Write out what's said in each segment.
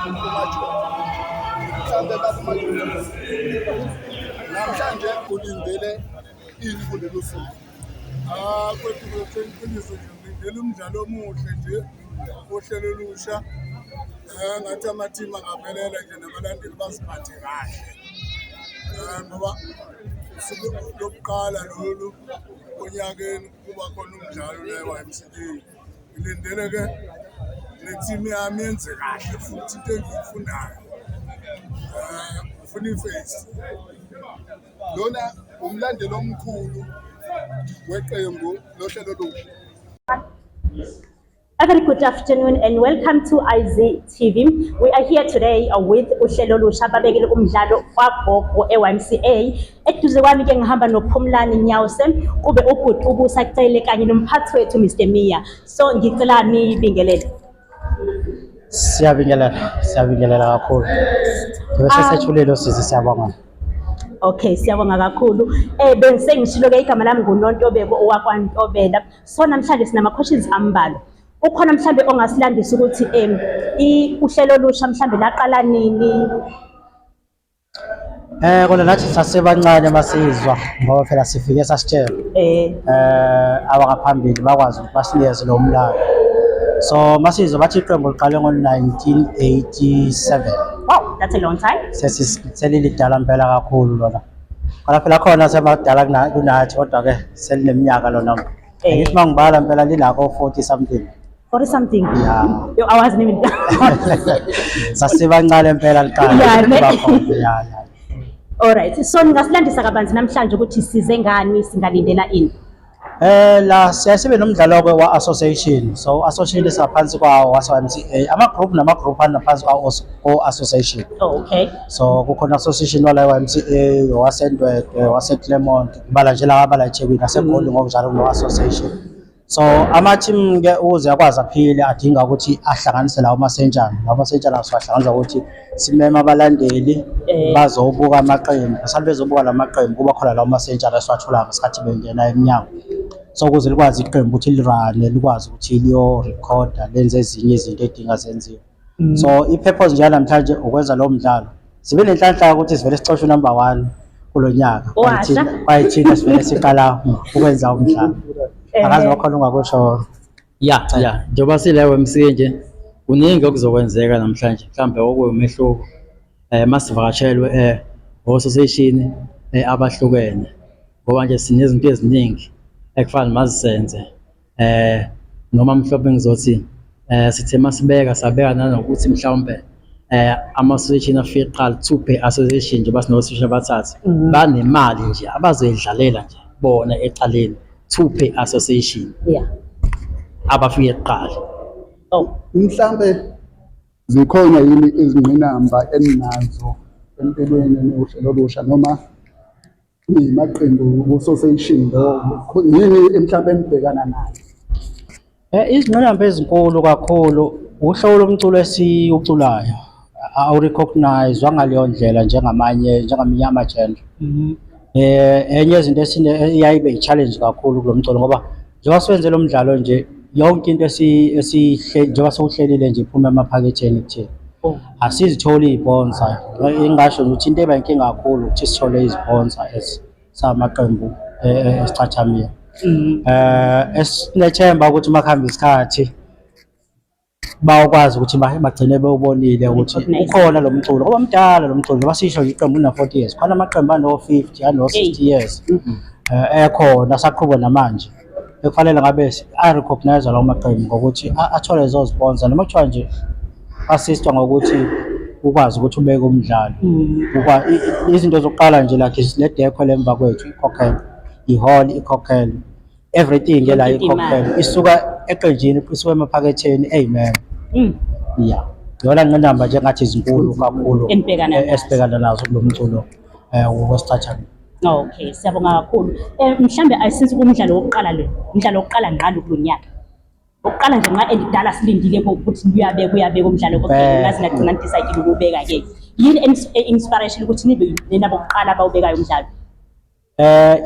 uMajuba. Mhlambe baba uMajuba, namhlanje ulindele ini kulelo suku? Kwethu iqiniso nje ngilindele umdlalo omuhle nje ohlelo olusha. Ngathi amathimu angaphelela nje nabalandeli baziphathe kahle. Ngoba usuku lokuqala lolu onyakeni kuba khona umdlalo le-YMCA. Ngilindele-ke nethimu yami yenze kahle futhi into engiyifunayo. Ufuna ifesi. Lona umlandeli omkhulu weqembu lohlelo olusha. A very good afternoon and welcome to IZ TV. We are here today with uhlelo olusha ababekele umdlalo wagogo e-YMCA. Eduze kwami ke ngihamba noPhumlani Nyawuse, kube ubhuti ubusa Cele kanye nomphathi wethu Mr Mia. So ngicela nibingelele. Siyabingelela kakhulu. Bese sethulelo sizi siyabonga. Okay, siyabonga kakhulu. Bese ngishilo ke igama lami nguNontobeko owakwaNtobela. So namhlanje sinama questions ambalwa. Ukhona mhlambe ongasilandisa ukuthi uhlelo olusha mhlambe laqala nini? Kona nathi sasebancane masizwa ngoba phela sifike sasitshela. Abangaphambili bakwazi ukuthi basinikeze lo mlando. So masizwa bathi iqembu liqale ngo-1987. Wow, that's a long time. Selilidala impela kakhulu lona. Kana phela khona semadala kunathi kodwa ke selineminyaka lona. Ngithi mangibala impela linako 40 something. 40 something. Yeah. I wasn't even. Sasebancane impela liqala. Yeah. All right. So ngasilandisa kabanzi namhlanje ukuthi size ngani singalindela ini? La siyabe nomdlalo ke wa association. So association isaphansi kwawo wase-YMCA. Ama-group nama-group anaphansi kwawo association. Oh, okay. So kukhona association wala YMCA, waseNdwedwe, waseClermont, bala nje la abala eThekwini aseGoli ngokunjalo kulo association. So ama-team ke uze akwazi aphile adinga ukuthi ahlanganise lawo masentshana. Lawo masentshana siwahlanganisa ukuthi simeme abalandeli bazobuka amaqembu. Asabe bezobuka lamaqembu kuba khona lawo masentshana esiwathola ngesikhathi bengena eminyango. So ukuze likwazi iqembu ukuthi lirane, likwazi ukuthi liyo recorda lenze ezinye izinto edinga zenziwe. So i-purpose nje namhlanje ukwenza lo mdlalo. Sibe nenhlanhla ukuthi sivele sicoshwe number 1 kulonyaka. Bayithina sivele siqala ukwenza umdlalo. Akazi bakhona ungakusho. Yeah, njengoba sile YMCA nje kuningi okuzokwenzeka namhlanje. Mhlambe okuyimehluko masivakashelwe association abahlukene. Ngoba nje sinezinto eziningi ekufana mazisenze. Noma mhlawumbe ngizothi sithe masibeka sabeka nanokuthi mhlawumbe ama-association afike qala 2 per association nje basino-association abathathu banemali nje abazoyidlalela nje bona eqaleni 2 per association. Yeah. Abafike qala. Oh, Mhlambe zikhona yini izingqinamba eninazo empilweni nohlelo olusha noma imaqembu association yini mhlambe enibhekana nayo? Izingqinamba ezinkulu kakhulu uhlobo lomculo esiwuculayo awu-recognize ngaleyo ndlela njengaminye ama-genre. Enye izinto eyayibe i-challenge kakhulu kulo mculo ngoba njengoba siwenze lo mdlalo nje yonke into njengoba sewuhlelile nje iphume emaphaketheni kuthina. Asizitholi iy'ponsa. Ngingasho ukuthi into eba inkinga kakhulu ukuthi sithole iziponsor samaqembu esicathamile. Esinethemba ukuthi makuhamba isikhathi bakwazi ukuthi bagcine bewubonile ukuthi ukhona lo mculo ngoba mdala lo mculo ngoba sisho iqembu una-40 years. Khona amaqembu ano-50 ano-60 years ekhona asaqhubwa namanje ekufanele ngabe a-recognize lawo maqembu ngokuthi athole lezo sponsor noma kuthiwa nje assistwa ngokuthi ukwazi ukuthi ubeke umdlalo. Izinto zokuqala nje like le-decor lemva kwethu ikhokhele, i-hall ikhokhele, everything la ikhokhele isuka eqenjini isuka emaphaketheni eyimeme. Yeah, yona ngqinamba nje ngathi izinkulu kakhulu esibhekana nazo kulo mculo wesicathamile. Okay, siyabonga kakhulu. Mhlambe ayisizi kumdlalo wokuqala lo. Umdlalo wokuqala ngalo kulonyaka. Ukuqala nje nxa endidala silindile ukuthi kuyabeka umdlalo okay ngazi ngagcina decide ukubeka ke. Yini inspiration ukuthi nibe nabo kuqala bawubekayo umdlalo?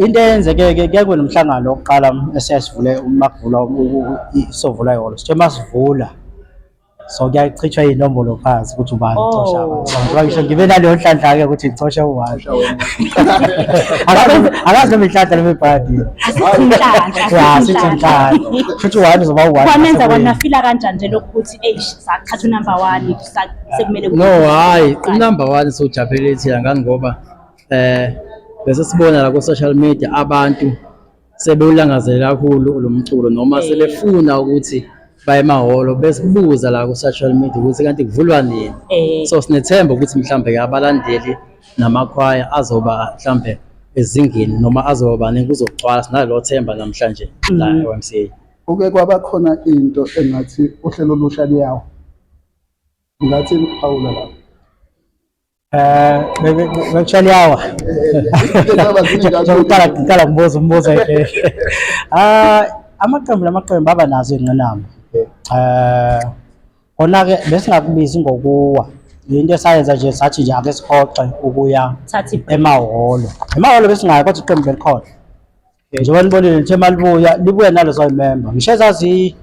Into eyenzeke ke kunomhlangano wokuqala esiyasivule makuvula isovula yolo. Sithe masivula so kuyayichithwa iy'nombolo phansi ukuthi ubani ucosha Oh. abantu. Ngoba ngisho ngibe naleyo nhlanhla-ke ukuthi ngicoshe u-one. Akazi noma inhlanhla noma ibhadi. Ya, sithi inhlanhla. Kushuthi u-one uzoba u-one. Kwamenza kwanafila kanjani nje lokhu ukuthi sakhatha unumber 1 sekumele No, hayi, unumber 1 sojabulile thina ngani ngoba bese sibona la ku social media abantu sebewulangazela kakhulu lo mculo noma sebefuna ukuthi baye emahholo besibuza la ku social media ukuthi kanti kuvulwa nini. So sinethemba ukuthi mhlambe abalandeli namakhwaya azoba mhlambe ezingeni noma azoba nekuzogcwala sinalo themba namhlanje la eYMCA. Kuke kwaba khona into engathi uhlelo olusha liyawo. Ngathi Phawula la. Actually yawa. Ngicala umbuzo nje. Amaqembu aba nazo ingqinamba. Kona-ke besingakubizi ngokuwa. Into esayenza nje sathi nje ake sihoxe ukuya emahholo. Emahholo besingayi kodwa iqembu belikhona. Njengoba nibonile nje libuya nalezo member. Ngisho zazi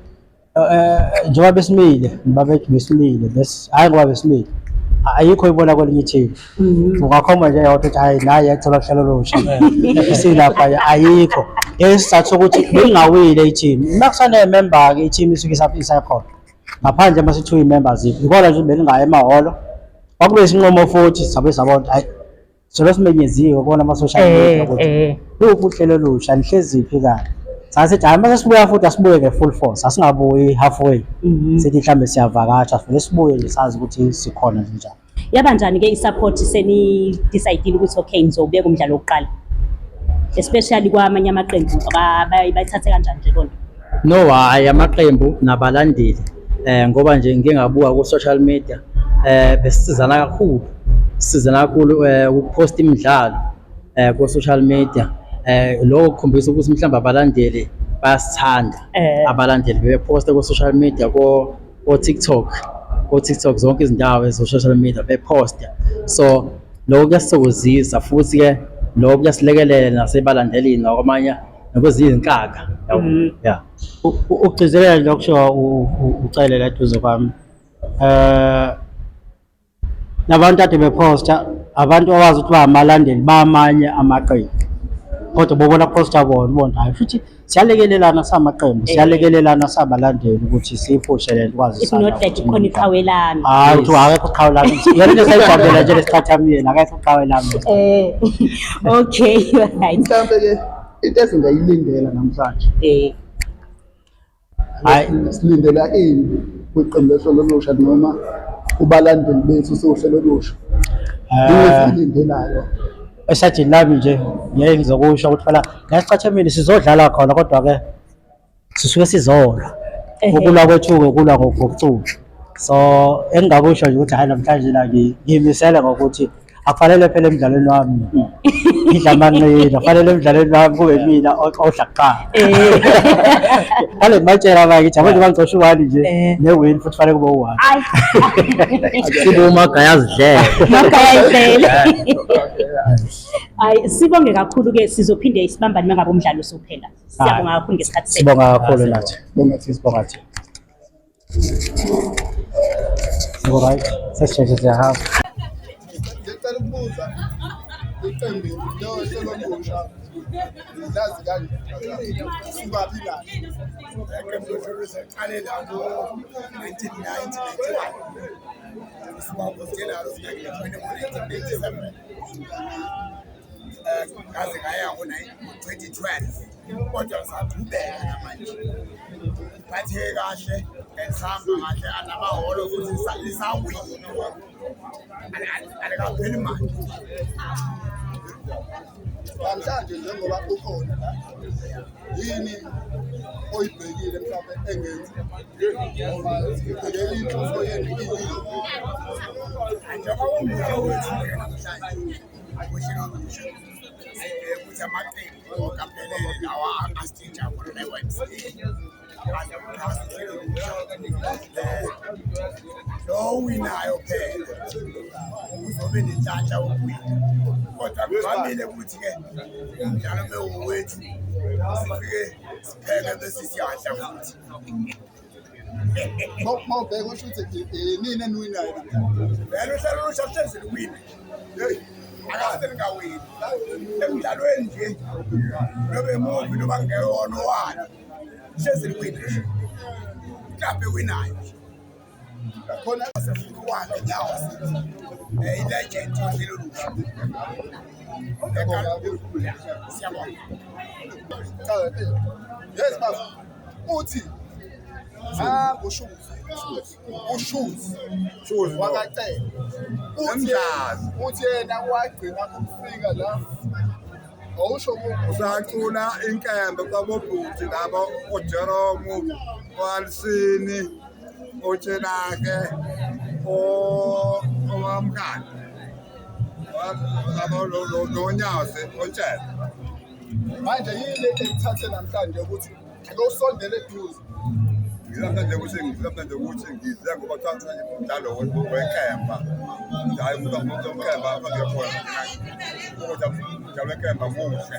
njengoba besimile, babethu besimile, hayi ngoba besimile. Ayikho ibona kwelinye ithimba. Ungakhomba nje yodwa ukuthi hayi naye yathola uhlelo olusha. Isilapha ayikho. Esizathu sokuthi bengawile ithimba. Makusane member-ke ithimba isuke isakhona. Ngaphandle mase 2 members ikona nje belingayi emahholo. Kwakube isinqumo futhi sabe sabona hayi sobe simenyeziwe kona ama social media ukuthi lokhu uhlelo olusha lihleziphi kahle. Sathi hayi mase sibuya futhi asibuye nge-full force, asingabuyi halfway. Sithi mhlambe siyavakasha futhi sibuye nje sazi ukuthi sikhona nje njalo. Yaba njani-ke i-support seni decide ukuthi okay ngizobeka umdlalo wokuqala, especially kwamanye amaqembu bayithathe kanjani nje lona? No, hayi amaqembu nabalandeli ngoba nje ngike ngabuka ku social media besizana kakhulu ukupost imidlalo ku social media lokho kukhombisa ukuthi mhlawumbe abalandeli bayasithanda. Abalandeli beposta ku social media ko TikTok zonke izindawo ezo social media beposta. So lokho kuyasithokozisa futhi ke lokho kuyasilekelela nasebalandelini nokwamanye nakwezinye izinkakha. Yeah. Ukugcizelela nje okusho ucelela eduze kwami. Nabantu ade beposta abantu abazi ukuthi bamalandeli bamanye amaqembu. Kodwa bobona posta bona hayi futhi siyalekelelana samaqembu, siyalekelelana sabalandeli ukuthi siphushe lento kwazi It's not that khona iqhawelana. Hayi ukuthi akekho iqhawelana. Yena into sayijabula nje lesithathamile akekho iqhawelana. Okay, right. Mhlambe ke into esingayilindela namhlanje. Hayi Silindela ini kwiqembu lehlelo olusha noma kubalandeli bethu sohlelo olusha. Silindelayo. esathi nami nje ngeke ngizokusho ukuthi phela ngasicathamile sizodlala khona kodwa ke sisuke sizola ukulwa kwethu ukulwa ngokucula. So engingakusho nje ukuthi hayi namhlanje la ngiyimisela ngokuthi akufanele phela emidlalweni wami idla amanqina, kufanele emidlalweni wami kube mina odla kuqala. Kale ngitshela manje ngithi abantu bangicosha u-1 nje ne-win futhi fanele kube u-1. Sibe umagaya azidlela. Magaya izele. Hayi sibonge kakhulu ke sizophinde isibambane mangabe umdlalo usuphela. Siyabonga kakhulu ngesikhathi senu. Sibonga kakhulu nathi. Sibonga thi. Alright, sesisho siyahamba. Ngicela ukubuza iqembu lehlelo olusha lazi kanjani singaphi la iqembu lokusebenza iqale la ngo-1990 sibabuzela ngo-1987 kaze ngaya ngo-2012 kodwa saqhubeka namanje iphatheke kahle esihamba kahle anamahholo futhi lisawina alikapheli manje namhlanje njengoba ukhona la yini oyibhekile mhlawumbe engenzi ngoba sibhekele inhloso yenu njengoba umbuso wethu namhlanje akushilo olusha ukuthi amaqembu okaphelele lawa asitshintsha khona eYMCA lo winayo phela uzobe nenhlanhla wokuwina kodwa kuvamile ukuthi-ke umdlalo bewuwethu sifike sipheke bese siyadla futhi Mawubheka usho ukuthi nini eniwinayo namhlanje. Vele uhlelo olusha luhlezi luwina. Akaze lingawini. Emdlalweni nje. Nobe muvi noma ngewona owani. Luhlezi luwina. Mhlawumbe winayo. Khona asefuna wakhe nyawo. Ilegend uhlelo olusha. Siyabona. Yes baba. Uthi ushuzi wakacela uthi yena wagcina ukufika la awusho Usacula inkembe kwabobhuti labo uJeromu Walsini uTshenake owamkani labo lo Nyawuse uTshela manje yini ekuthathe namhlanje ukuthi ake usondele eduze. Ngizamhlanje ukuthi ngize ngoba kuthiwa umdlalo wenkemba. Hayi umuntu omkemba abakhona. Ukuthi umdlalo wenkemba muhle.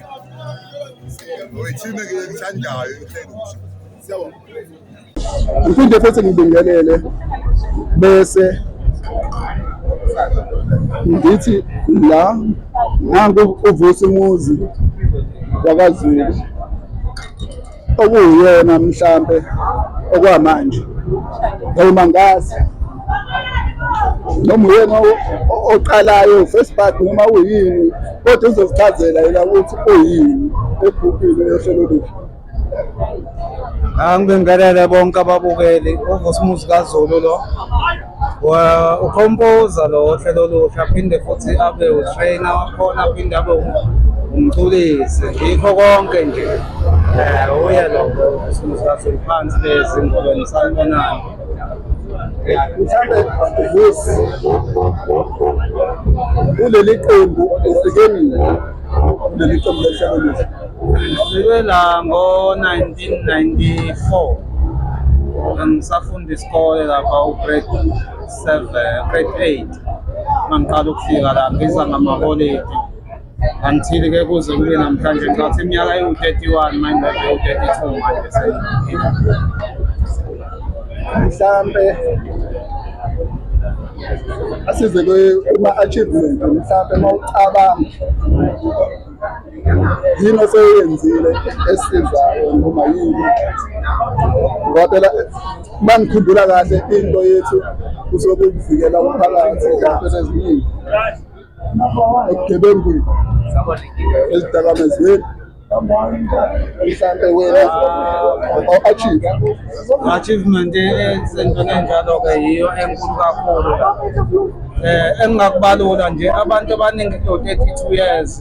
Oyithime ngiyithandayo uhlelo. Siyabona. Ngiphinde futhi ngibingelele bese ngithi la nangu uvusa umuzi wakaZulu okuyena mhlambe okwamanje noma ngazi noma uyena oqalayo first part noma uyini kodwa uzosichazela yena ukuthi uyini ebhukwini yohlelo lusha. Angibingelele bonke ababukeli uvusa umuzi kaZulu lo ukhompoza lo hlelo lusha aphinde futhi abe utrainer wakhona aphinde abe umculisi ngikho konke nje uye lo umuzi kaZulu phansi lezi ngolweni sanibonayo Mhlambe vusi kuleli qembu ufike nini kuleli qembu lohlelo lusha? ngifike la ngo-1994 ngisafunda isikole lapha u-grade 7 grade 8 mangiqala ukufika la ngiza ngamaholide until-ke kuze kube namhlanje ngicathi iminyaka ewu-31 manje ewu-32 manje Mhlambe asize kuma-achievement mhlambe mawucabanga yini oseyenzile esizayo noma yini ngoba phela mangikhumbula kahle into yethu kusobe kuvikela umphakathi izinto eziningi ebugebengwini ezidakamezweni mhlambe wena achievement esentweni enjalo-ke yiyo enkulu kakhulu engingakubalula nje abantu abaningi kulo-32 years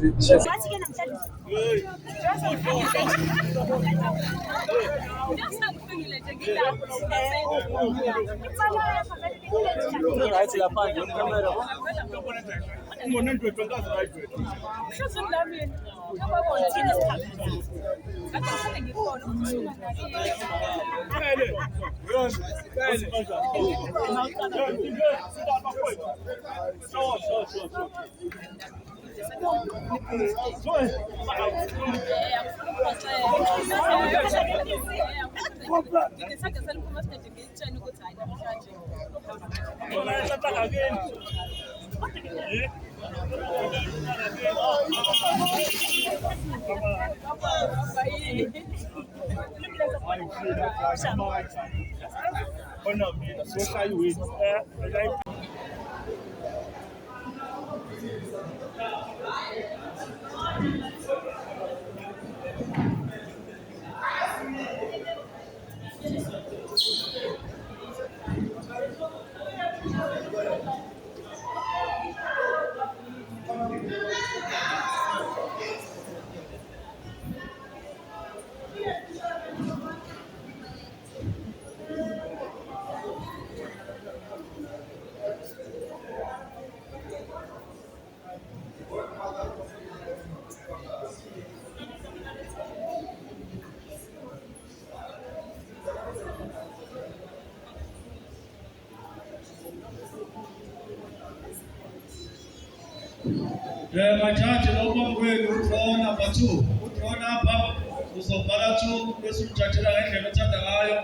Majaji lokho kwenu udraw number 2 udraw number uzobhala 2 bese umjajela ngendlela othanda ngayo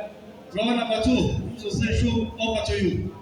Draw number 2, Seshu, over to you.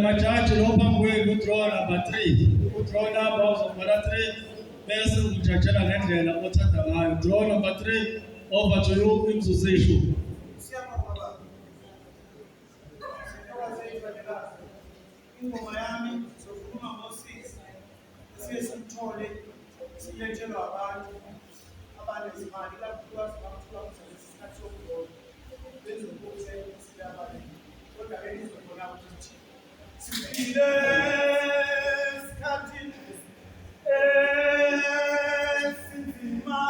Majaji lo phambi kwenu udraw number 3. Udraw number uzobhala 3 bese umjajela ngendlela othanda ngayo. Draw number 3 over to you imzuzu eyishumi. Ingoma yami sokhuluma ngosisi siye simthole silethelwa abantu abanezimali lapho kwaziwa isikhathi sokuhola bezokuse silabale kodwa benizobona ukuthi siphile esikhathini esinzima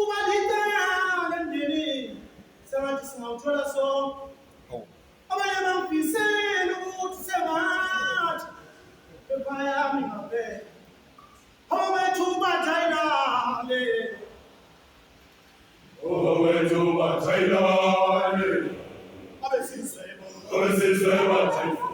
Kubalita endini sengathi singawuthola so. Abanye bangifisela ukuthi sengathi ephayami ngabe. Owethu bathayilale. Owethu bathayilale. Abesizwe bathayilale.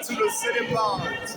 To the city bonds.